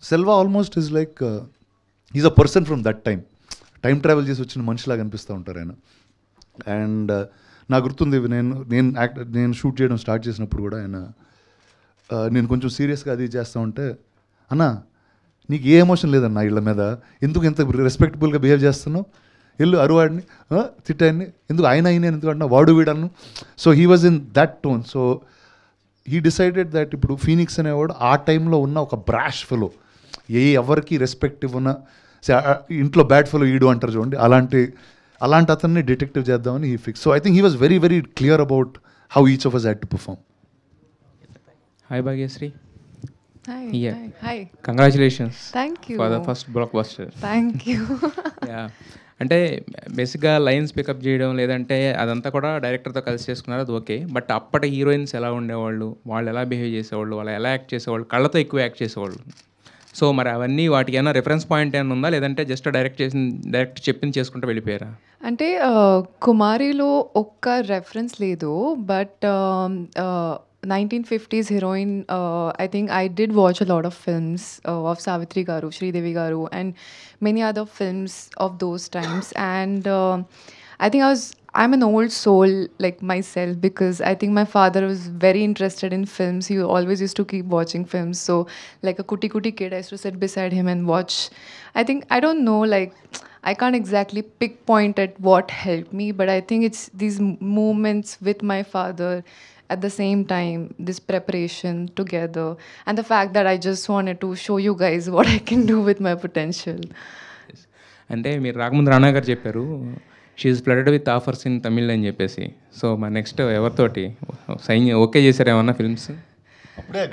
Selva almost is like is a person from that time travel చేసి వచ్చిన మనిషిలాగా అనిపిస్తూ ఉంటారు ఆయన. అండ్ నాకు గుర్తుంది, నేను షూట్ చేయడం స్టార్ట్ చేసినప్పుడు కూడా ఆయన నేను కొంచెం సీరియస్గా అది చేస్తూ ఉంటే, అన్నా నీకు ఏ ఎమోషన్ లేదన్నా వీళ్ళ మీద, ఎందుకు ఎంత రెస్పెక్టబుల్గా బిహేవ్ చేస్తున్నావు, వెళ్ళు అరువాడిని తిట్టాడిని ఎందుకు ఆయన ఎందుకు అన్నా వాడు వీడను. So he was in that tone. So he decided that ఇప్పుడు ఫీనిక్స్ అనేవాడు ఆ టైంలో ఉన్న ఒక బ్రాష్ ఫెలో, ఎవరికి రెస్పెక్ట్ ఇవ్వన ఇంట్లో బ్యాడ్ ఫెలో ఈడు అంటారు చూడండి, అలాంటి అతన్ని డిటెక్టివ్ చేద్దామని he fix. So I think he was very very clear about how each of us had to perform. Hi Bhagyashri. Hi. Yeah. Hi. Congratulations Thank you. For the first blockbuster. Thank you. Yeah, అంటే బేసిక్గా lines pickup చేయడం లేదంటే అదంతా కూడా డైరెక్టర్తో కలిసి చేసుకున్నారు, అది okay. But అప్పటి హీరోయిన్స్ ఎలా ఉండేవాళ్ళు, వాళ్ళు ఎలా బిహేవ్ చేసేవాళ్ళు, వాళ్ళు ఎలా యాక్ట్ చేసేవాళ్ళు, కళ్ళతో ఎక్కువ యాక్ట్ చేసేవాళ్ళు. సో మరి అవన్నీ వాటికి ఏమైనా రెఫరెన్స్ పాయింట్ ఏమైనా ఉందా, లేదంటే జస్ట్ డైరెక్ట్ చెప్పింది చేసుకుంటూ వెళ్ళిపోయారా? అంటే కుమారిలో ఒక్క రెఫరెన్స్ లేదు, but 1950s heroine, I think I did watch a lot of films of Savitri Garu, Sridevi Garu, and many other films of those times. And I think I'm an old soul like myself, because I think my father was very interested in films. He always used to keep watching films. So like a kuti kid, I used to sit beside him and watch. I don't know, like I can't exactly pinpoint at what helped me, but I think it's these moments with my father at the same time, this preparation together, and the fact that I just wanted to show you guys what I can do with my potential. అంటే మీరు రాకముందు రానా గారు చెప్పారు she's flooded with offers in Tamil అని చెప్పేసి. So మా next ఎవరితోటి sign okay చేశారు ఏమన్నా ఫిల్మ్స్? అప్పుడే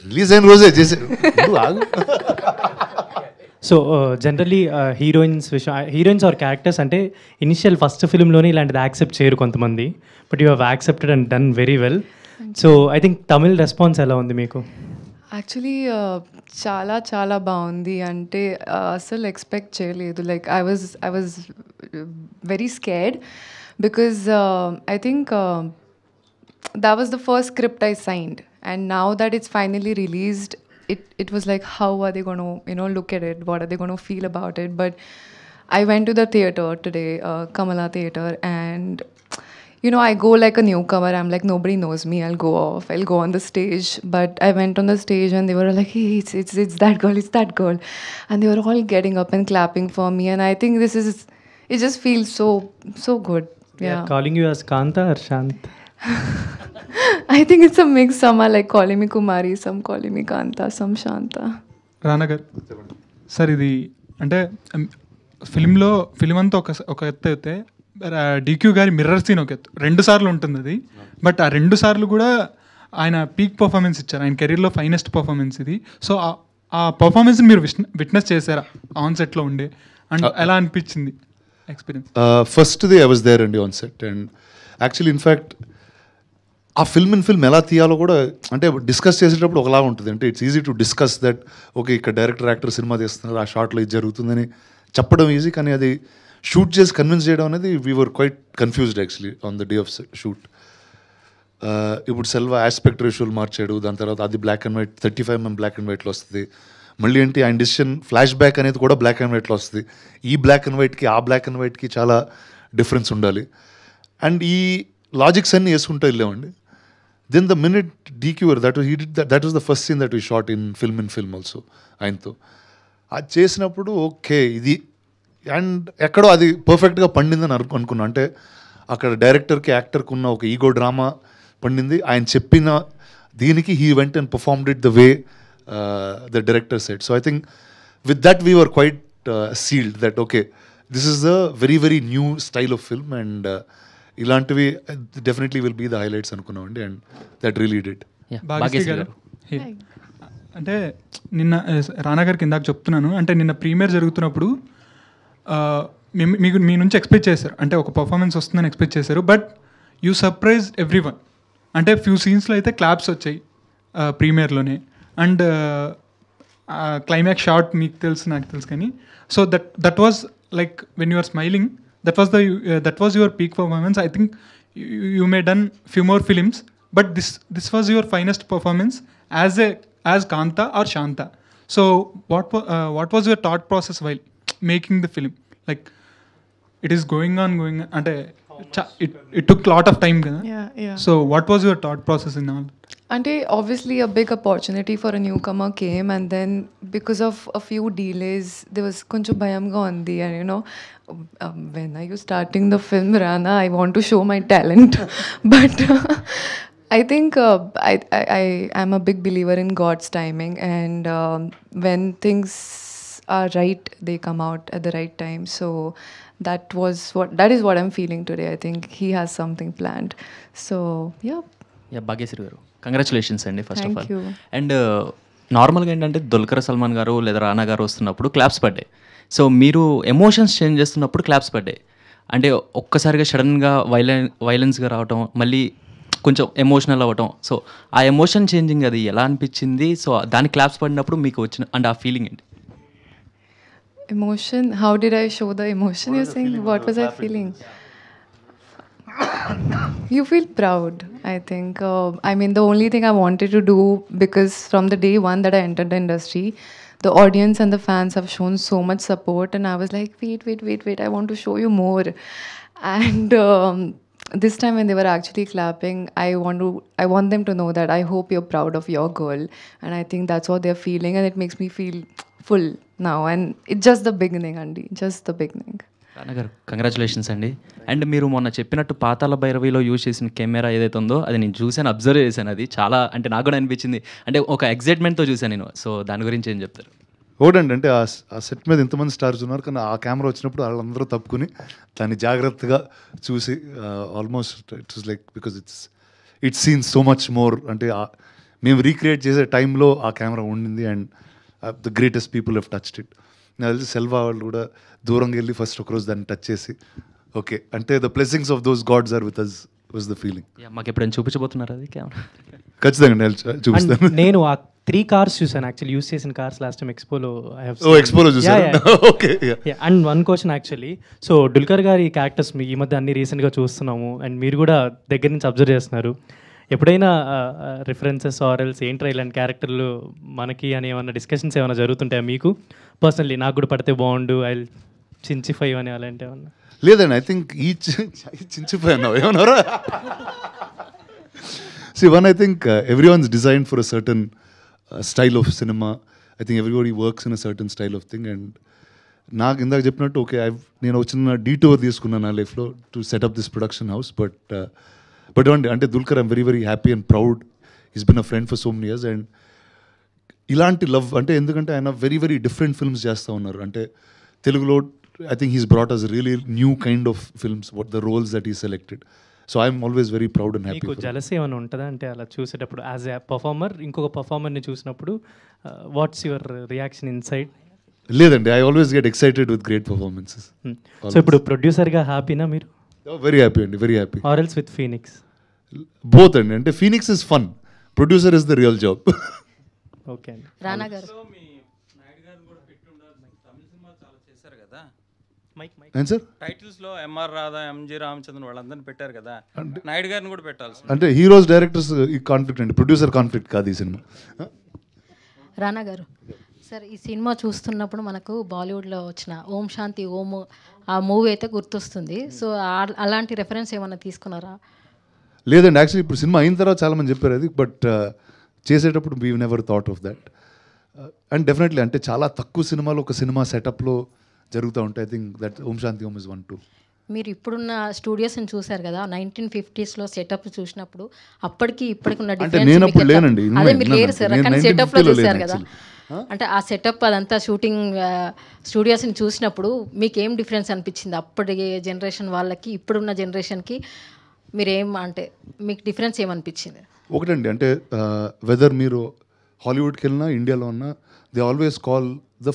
రిలీజ్ అయిన రోజే చేశారు. So generally heroines or characters అంటే ఇనిషియల్ ఫస్ట్ ఫిల్మ్లోనే ఇలాంటిది యాక్సెప్ట్ చేయరు కొంతమంది, but you have accepted and done very well. So I think Tamil response ఎలా ఉంది మీకు? యాక్చువల్లీ చాలా చాలా బాగుంది. అంటే అసలు ఎక్స్పెక్ట్ చేయలేదు. Like I was very scared, because I think that was the first script I signed, and now that it's finally released, it was like, how are they going to look at it, what are they going to feel about it? But I went to the theater today, Kamala Theater, and I go like a newcomer. I'm like, nobody knows me, I'll go on the stage. But I went on the stage and they were like, hey, it's that girl, and they were all getting up and clapping for me, and I think it just feels so good. Yeah, calling you as Kanta or Shant? I think it's a mix. Some are like calling me Kumari, some calling me Kanta, some Shanta. Rana garu sir, ఇది అంటే film అంతా ఒక ఎత్తు అయితే DQ గారి mirror scene ఒక ఎత్తు, 2 సార్లు ఉంటుంది అది. బట్ ఆ 2 సార్లు కూడా ఆయన పీక్ పర్ఫార్మెన్స్ ఇచ్చారు, ఆయన కెరీర్లో ఫైనెస్ట్ పర్ఫార్మెన్స్ ఇది. సో ఆ పర్ఫార్మెన్స్ని మీరు విట్నెస్ చేశారా ఆన్ సెట్లో ఉండే, అండ్ ఎలా అనిపించింది ఎక్స్పీరియన్స్? ఫస్ట్ది ఐ వాజ్ దేర్ అండి on set, and actually in fact ఆ ఫిల్మ్ ఎలా తీయాలో కూడా అంటే డిస్కస్ చేసేటప్పుడు ఒకలా ఉంటుంది. అంటే it's easy to discuss that okay ఇక్కడ డైరెక్టర్ యాక్టర్ సినిమా తీస్తున్నారు, ఆ షార్ట్లో ఇది జరుగుతుందని చెప్పడం ఈజీ, కానీ అది షూట్ చేసి కన్విన్స్ చేయడం అనేది we were quite confused actually on the day of shoot. ఇప్పుడు సెల్వ ఆస్పెక్ట్ రేషియోలు మార్చాడు, దాని తర్వాత అది black and white 35mm black and వైట్లో వస్తుంది. మళ్ళీ ఏంటి ఆయన డిసిషన్ ఫ్లాష్ బ్యాక్ అనేది కూడా బ్లాక్ అండ్ వైట్లో వస్తుంది. ఈ బ్లాక్ అండ్ వైట్కి ఆ బ్లాక్ అండ్ వైట్కి చాలా డిఫరెన్స్ ఉండాలి, అండ్ ఈ లాజిక్స్ అన్నీ వేసుకుంటూ వెళ్ళామండి. దెన్ ద మినిట్ డీక్యూర్ that was the first scene that we shot in film also ఆయనతో. అది చేసినప్పుడు ఓకే ఇది, అండ్ ఎక్కడో అది పర్ఫెక్ట్గా పండిందని అనుకున్నా. అంటే అక్కడ డైరెక్టర్కి యాక్టర్కి ఉన్న ఒక ఈగో డ్రామా పండింది. ఆయన చెప్పిన దీనికి he went and performed it the way the director said. So I think with that we were quite sealed that okay this is the very very new style of film, and ఇలాంటివి definitely will be the highlights అనుకున్నామండి, and that really did. Bhagyashree garu, అంటే నిన్న రానా గారికి ఇందాక చెప్తున్నాను, అంటే నిన్న premier జరుగుతున్నప్పుడు మీకు మీ నుంచి ఎక్స్పెక్ట్ చేశారు, అంటే ఒక పర్ఫార్మెన్స్ వస్తుందని ఎక్స్పెక్ట్ చేశారు, but you surprise every one. అంటే ఫ్యూ సీన్స్లో అయితే క్లాప్స్ వచ్చాయి ప్రీమియర్లోనే, అండ్ క్లైమాక్స్ షాట్ మీకు తెలుసు నాకు తెలుసు, కానీ so that was like when you are smiling, that was your peak performance. I think you may done few more films, but this was your finest performance as Kanta or Shanta. So what was your thought process while making the film? Like it is going on and it took lot of time, Yeah. So what was your thought process in all? Ante obviously a big opportunity for a newcomer came, and then because of a few delays there was koncham bhayamga undi, and when are you starting the film, Rana? I want to show my talent. But I think I am a big believer in God's timing, and when things are right, they come out at the right time. So that is what I'm feeling today. I think He has something planned. So yeah. Yeah Bhagyashri garu congratulations అండి first of Thank all. you. And నార్మల్గా ఏంటంటే దుల్కర్ సల్మాన్ గారు లేదా రానా గారు వస్తున్నప్పుడు claps పడ్డాయి. So మీరు emotions change చేస్తున్నప్పుడు క్లాప్స్ పడ్డాయి. అంటే ఒక్కసారిగా సడన్గా వైలెన్స్గా రావటం, మళ్ళీ కొంచెం ఎమోషనల్ అవ్వటం. సో ఆ ఎమోషన్ చేంజింగ్ అది ఎలా అనిపించింది? సో దాని క్లాప్స్ పడినప్పుడు మీకు వచ్చిన అంటే ఆ ఫీలింగ్ ఏంటి? Emotion, how did I show the emotion? You're saying, what was I feeling? You feel proud, I think. I mean, the only thing I wanted to do, because from the day one that I entered the industry, the audience and the fans have shown so much support, and I was like, wait, I want to show you more. And this time when they were actually clapping, I want them to know that I hope you're proud of your girl, and I think that's what they're feeling, and it makes me feel full now, and it's just the beginning, Andy, just the beginning. రానా గారు congratulations అండి. And మీరు మొన్న చెప్పినట్టు పాతాళ భైరవిలో use చేసిన camera ఏదైతే ఉందో అది నేను చూశాను, అబ్జర్వ్ చేశాను. అది చాలా అంటే నాకు కూడా అనిపించింది, అంటే ఒక ఎగ్జైట్మెంట్తో చూశాను నేను. సో దాని గురించి ఏం చెప్తారు? ఒకటండి, అంటే ఆ సెట్ మీద ఎంతమంది స్టార్స్ ఉన్నారు, కానీ ఆ కెమెరా వచ్చినప్పుడు వాళ్ళందరూ తప్పుకుని దాన్ని జాగ్రత్తగా చూసి almost it was like, because it's seen so much more. అంటే మేము రీక్రియేట్ చేసే టైంలో ఆ కెమెరా ఉండింది, and the greatest people have touched it. నాకు తెలిసి సెల్వా వాళ్ళు కూడా దూరంగా వెళ్ళి ఫస్ట్ ఒకరోజు దాన్ని టచ్ చేసి ఓకే అంటే the blessings of those gods are with us was the feeling. మాకు ఎప్పుడైనా చూపించబోతున్నారు అది కెమెరా? ఖచ్చితంగా చూపిస్తాను. నేను ఆ 3 కార్స్ చూసాను యాక్చువల్లీ, యూస్ చేసిన కార్స్ లాస్ట్ టైం ఎక్స్పోలో. ఎక్స్పోలో చూసాను. Okay. And one question actually, so Dulquer గారి క్యారెక్టర్స్ ఈ మధ్య అన్ని రీసెంట్గా చూస్తున్నాము, అండ్ మీరు కూడా దగ్గర నుంచి అబ్జర్వ్ చేస్తున్నారు. ఎప్పుడైనా రిఫరెన్సెస్ ఆర్ఎల్స్ ఏంట్రా ఇలాంటి క్యారెక్టర్లు మనకి అని ఏమైనా డిస్కషన్స్ ఏమైనా జరుగుతుంటాయా మీకు పర్సనలీ? నాకు కూడా పడితే బాగుండు, ఐ చించిఫై అని అలాంటి ఏమన్నా? లేదండి, ఐ థింక్ ఈ చించిపోయాను ఏమన్నారా. See, one, I think everyone's designed for a certain style of cinema. I think everybody works in a certain style of thing. And నాకు ఇందాక చెప్పినట్టు ఓకే, నేను వచ్చిన డీటోర్ తీసుకున్నాను నా లైఫ్లో to set up this production house. But అంటే Dulquer I'm very very happy and proud. Is been a friend for so many years. And ఇలాంటి లవ్ అంటే ఎందుకంటే ఆయన వెరీ వెరీ డిఫరెంట్ ఫిల్మ్స్ చేస్తూ ఉన్నారు. అంటే తెలుగులో I think he's brought us really new kind of films, what the roles that he selected. So I'm always very proud and happy. మీకు jealousy ఏమైనా ఉంటుందా అంటే అలా చూసేటప్పుడు యాజ్ ఎ పర్ఫార్మర్, ఇంకొక పర్ఫార్మర్ని చూసినప్పుడు వాట్స్ యువర్ రియాక్షన్ ఇన్సైడ్? లేదండి, I always get excited with great performances. So ఇప్పుడు ప్రొడ్యూసర్గా హ్యాపీనా మీరు? వెరీ హ్యాపీ అండి, very happy. Are else with Phoenix? Both అండి. అంటే Phoenix is fun, producer is the real job. Okay అండి. రానా గారు సార్ టైటిల్స్లో ఎంఆర్ రాధా, ఎంజి రామచంద్రన్ వాళ్ళందరినీ పెట్టారు కదా, నాయుడు గారిని కూడా పెట్టాల్సి. అంటే హీరోస్ డైరెక్టర్స్ ఈ కాన్ఫ్లిక్ట్ అండి, ప్రొడ్యూసర్ కాన్ఫ్లిక్ట్ కాదు ఈ సినిమా. రానా గారు సార్, ఈ సినిమా చూస్తున్నప్పుడు మనకు బాలీవుడ్లో వచ్చిన ఓం శాంతి ఓం ఆ మూవీ అయితే గుర్తొస్తుంది. సో అలాంటి రెఫరెన్స్ ఏమైనా తీసుకున్నారా? లేదండి, యాక్చువల్లీ ఇప్పుడు సినిమా అయిన తర్వాత చాలామంది చెప్పారు అది, బట్ చేసేటప్పుడు we never thought of that. And definitely అంటే చాలా తక్కువ సినిమాలు ఒక సినిమా సెటప్లో జరుగుతూ ఉంటాయి. I think that Om Shanti Om is 1, 2. మీరు ఇప్పుడున్న స్టూడియోస్ని చూసారు కదా, 1950s సెటప్ చూసినప్పుడు అప్పటికి ఇప్పటికి ఉన్న డిఫరెన్స్ అదే మీరు లేరు సార్, కానీ సెటప్లో చూసారు కదా, అంటే ఆ సెటప్ అదంతా షూటింగ్ స్టూడియోస్ని చూసినప్పుడు మీకు ఏం డిఫరెన్స్ అనిపించింది? అప్పటి జనరేషన్ వాళ్ళకి ఇప్పుడున్న జనరేషన్కి మీరేం అంటే మీకు డిఫరెన్స్ ఏమనిపించింది? ఒకటండి, అంటే వెదర్ మీరు హాలీవుడ్కి వెళ్ళినా ఇండియాలో ఉన్నా they always call the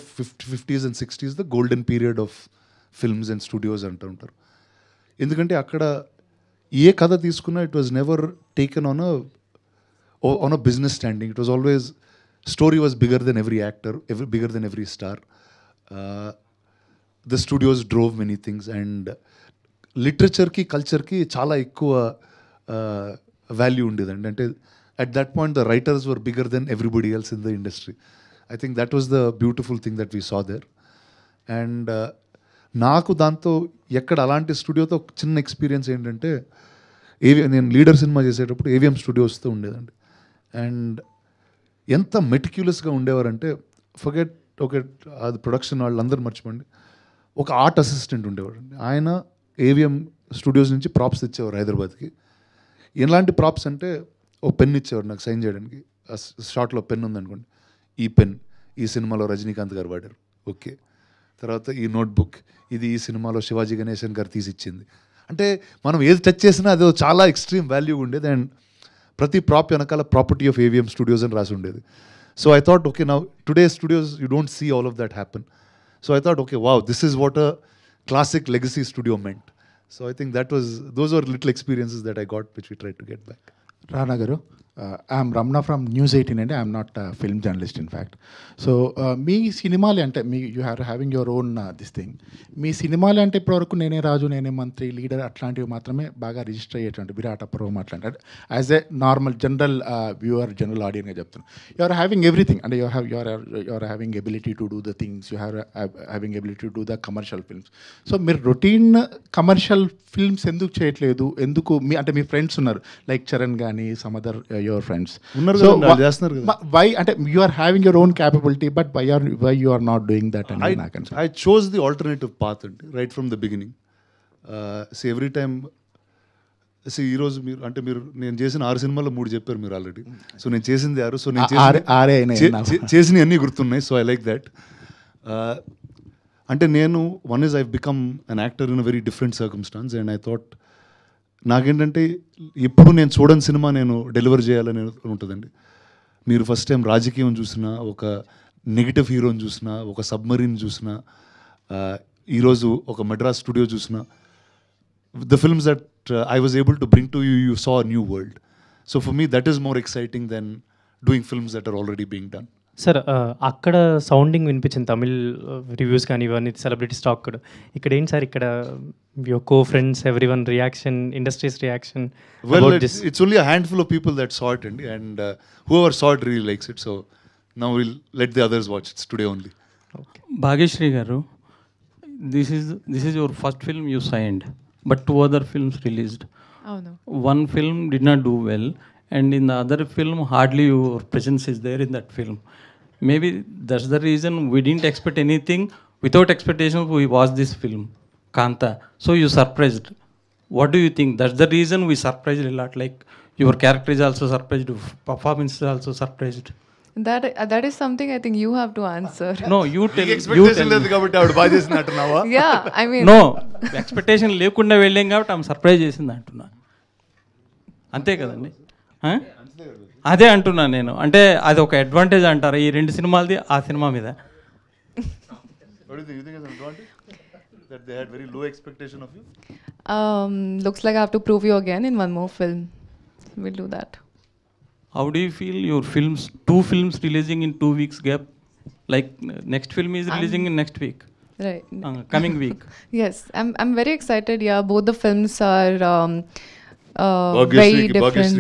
50s and 60s the golden period of films and studios అంటూ ఉంటారు. ఎందుకంటే అక్కడ ఏ కథ తీసుకున్నా it was never taken on a business standing. It was always story was bigger than every actor, bigger than every star. The studios drove many things. And లిటరేచర్కి కల్చర్కి చాలా ఎక్కువ వాల్యూ ఉండేదండి. అంటే at that point the writers were bigger than everybody else in the industry. I think that was the beautiful thing that we saw there. And నాకు దాంతో ఎక్కడ అలాంటి స్టూడియోతో చిన్న ఎక్స్పీరియన్స్ ఏంటంటే నేను లీడర్ సినిమా చేసేటప్పుడు ఏవిఎం స్టూడియోస్తో ఉండేదండి. అండ్ ఎంత మెటిక్యులస్గా ఉండేవారంటే ఫర్గెట్ అది ప్రొడక్షన్ వాళ్ళందరూ మర్చిపోండి, ఒక ఆర్ట్ అసిస్టెంట్ ఉండేవాడు. ఆయన ఏవిఎం స్టూడియోస్ నుంచి ప్రాప్స్ తెచ్చేవారు హైదరాబాద్కి. ఎలాంటి ప్రాప్స్ అంటే ఓ పెన్ ఇచ్చేవారు నాకు సైన్ చేయడానికి. ఆ షార్ట్లో పెన్ ఉందనుకోండి, ఈ పెన్ ఈ సినిమాలో రజనీకాంత్ గారు వాడారు, ఓకే. తర్వాత ఈ నోట్బుక్ ఇది ఈ సినిమాలో శివాజీ గణేశన్ గారు తీసిచ్చింది. అంటే మనం ఏది టచ్ చేసినా అది చాలా ఎక్స్ట్రీమ్ వాల్యూ ఉండేది. అండ్ ప్రతి ప్రాప్ వెనకాల ప్రాపర్టీ ఆఫ్ AVM స్టూడియోస్ అని రాసి ఉండేది. So I thought okay, now today studios you don't see all of that happen. So I thought okay, wow, this is what a classic legacy studio meant. So I think those were little experiences that I got, which we tried to get back. Rana Garu, I'm Ramna from News 18 and I'm not a film journalist in fact. So మీ సినిమాలు అంటే you having your own this thing. మీ సినిమాలు అంటే ఇప్పటివరకు నేనే రాజు నేనే మంత్రి లీడర్ అట్లాంటివి మాత్రమే బాగా రిజిస్టర్ అయ్యేటువంటి విరాట పర్వం అట్లాంటి as a normal general viewer general ఆడియన్గా చెప్తున్నాను. యు ఆర్ హ్యావింగ్ ఎవ్రీథింగ్ అంటే you are having ability to do the things, you having ability to do the commercial films. So మీరు రొటీన్ కమర్షియల్ ఫిల్మ్స్ ఎందుకు చేయట్లేదు? ఎందుకు మీ ఫ్రెండ్స్ ఉన్నారు like Charan కానీ సమ్ అదర్ యువర్ ఫ్రెండ్స్ ఉన్నారు, చేస్తున్నారు కదా. వై అంటే you are having your own capability but why you are not doing that? I chose the alternative path right from the beginning. See, every time ఈరోజు మీరు నేను చేసిన 6 సినిమాల్లో 3 చెప్పారు మీరు ఆల్రెడీ. సో నేను చేసింది 6, సో నేను చేసిన అన్నీ గుర్తున్నాయి. So I like that. అంటే నేను I've become an actor in a very different circumstance and I thought నాకేంటంటే ఎప్పుడు నేను చూడని సినిమా నేను డెలివర్ చేయాలని ఉంటుందండి. మీరు ఫస్ట్ టైం రాజకీయం చూసినా, ఒక నెగిటివ్ హీరోని చూసినా, ఒక సబ్మరీన్ చూసినా, ఈరోజు ఒక మెడ్రాస్ స్టూడియో చూసినా, the films that I was able to bring to you, you saw a new world. So for me that is more exciting than doing films that are already being done. Sir అక్కడ sounding వినిపించింది Tamil reviews కానీ ఇవన్నీ celebrity stock కూడా. ఇక్కడ ఏంటి sir, ఇక్కడ your co friends everyone reaction, industries reaction? Well, it's only a handful of people that saw it and whoever saw it really likes it. So now we'll let the others watch it today only. Bhagyashree garu, this is your first film you signed, but 2 other films released. Oh no. One film did not do well, and in the other film hardly your presence is there in that film. Maybe that's the reason we didn't expect anything. Without expectations we watched this film Kanta, so you surprised. What do you think? That's the reason we surprised a lot. Like your character is also surprised, performance is also surprised. That is something I think you have to answer. No, you tell. Expectation లేదు కాబట్టి ఆవిడ బాగా చేసినట్టున్నావా? Yeah, I mean no, expectation లేకుండా వెళ్ళాం కాబట్టి ఆమె surprise చేసింది అంటున్నా. అంతే కదండి, అదే అంటున్నా నేను. అంటే అది ఒక అడ్వాంటేజ్ అంటారా ఈ 2 సినిమాలది ఆ సినిమా మీద? What do you think is an advantage? That they had very low expectation of you? Looks like I have to prove you again in one more film. We'll do that. How do you feel your films, 2 films releasing in 2 weeks gap? Like next film is releasing in next week. Right. Coming week. Yes, I'm very excited. Yeah, both the films are very different.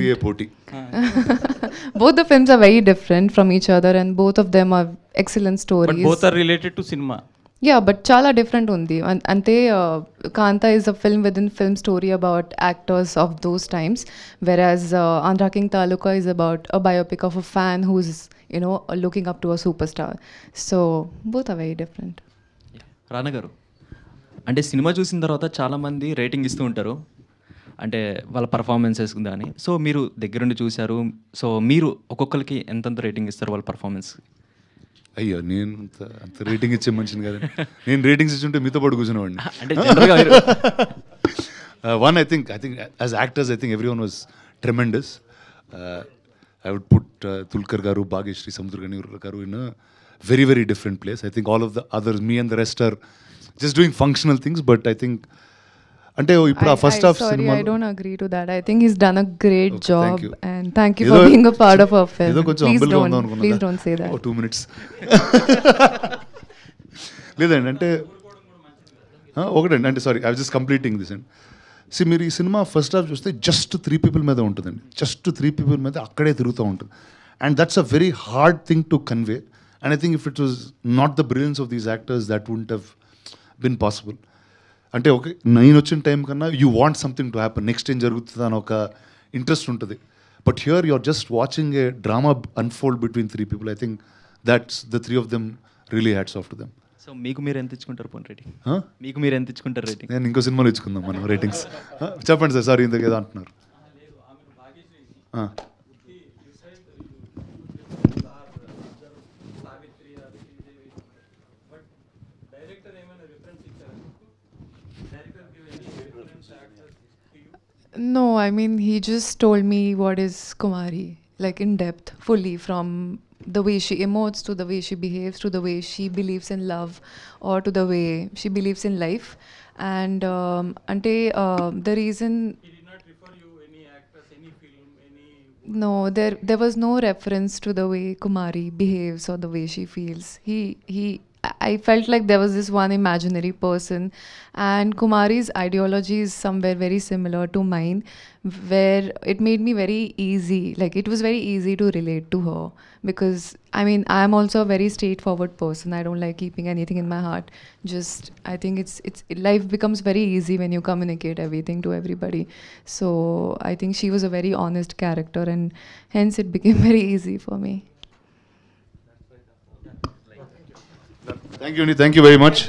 Both the films are very different from each other and both of them are excellent stories. But both are related to cinema. Yeah, but chala different undi. Ante Kanta is a film within film story about actors of those times, whereas Andhra King Taluka is about a biopic of a fan who's, you know, looking up to a superstar. So both are very different. రానా గారు, అంటే cinema చూసిన తర్వాత చాలామంది rating ఇస్తూ ఉంటారు, అంటే వాళ్ళ performances కానీ. సో మీరు దగ్గరుండి చూశారు, సో మీరు ఒక్కొక్కరికి ఎంతెంత రేటింగ్ ఇస్తారు వాళ్ళ పర్ఫార్మెన్స్? అయ్యో, నేను అంత రేటింగ్ ఇచ్చే మనిషిని కదా. నేను రేటింగ్స్ ఇచ్చుంటే మీతో పాటు కూర్చునేవాడిని. అంటే జనరల్గా I think as actors I think everyone was tremendous. I would put Dulquer garu, Bhagyashree, Samudrakani garu in a very very different place. I think all of the others, me and the rest are just doing functional things, but I think అంటే ఇప్పుడు ఆ first half cinema I don't agree to that. I think he's done a great job and thank you for being a part of our film. ఏదో కొంచెం హంబుల్గా ఉందాం అనుకున్నా. Please don't say that. 2 minutes లేదండి. అంటే ఒకటండి, అంటే sorry, I was just completing this and మీరు ఈ సినిమా ఫస్ట్ హాఫ్ చూస్తే జస్ట్ 3 people మీద ఉంటుందండి. జస్ట్ 3 people మీద అక్కడే తిరుగుతూ ఉంటుంది. And that's a very hard thing to convey. And I think if it was not the brilliance of these actors that wouldn't have been possible. అంటే okay, నేను వచ్చిన టైం కన్నా you want something to happen, next ఏం జరుగుతుంది అని ఒక interest ఉంటుంది. But here you are just watching a drama unfold between 3 people. I think that's the 3 of them really hats off to them. So మీకు మీరు ఎంత ఇచ్చుకుంటారు పోనీ రేటింగ్? మీకు మీరు ఎంత ఇచ్చుకుంటారు రేటింగ్? నేను ఇంకో సినిమాలో ఇచ్చుకుందాం మనం రేటింగ్స్. చెప్పండి సార్, సారీ ఇంతకు ఏదో అంటున్నారు. No, I mean, he just told me what is Kumari, like in depth, fully, from the way she emotes to the way she behaves to the way she believes in love or to the way she believes in life. And the reason. He did not refer you any actress, any film, any. No, there was no reference to the way Kumari behaves or the way she feels. I felt like there was this one imaginary person, and Kumari's ideology is somewhere very similar to mine, where it made me very easy, like it was very easy to relate to her, because I mean, I'm also a very straightforward person. I don't like keeping anything in my heart. Just, I think life becomes very easy when you communicate everything to everybody. So I think she was a very honest character, and hence it became very easy for me. Thank you, Andy. Thank you very much.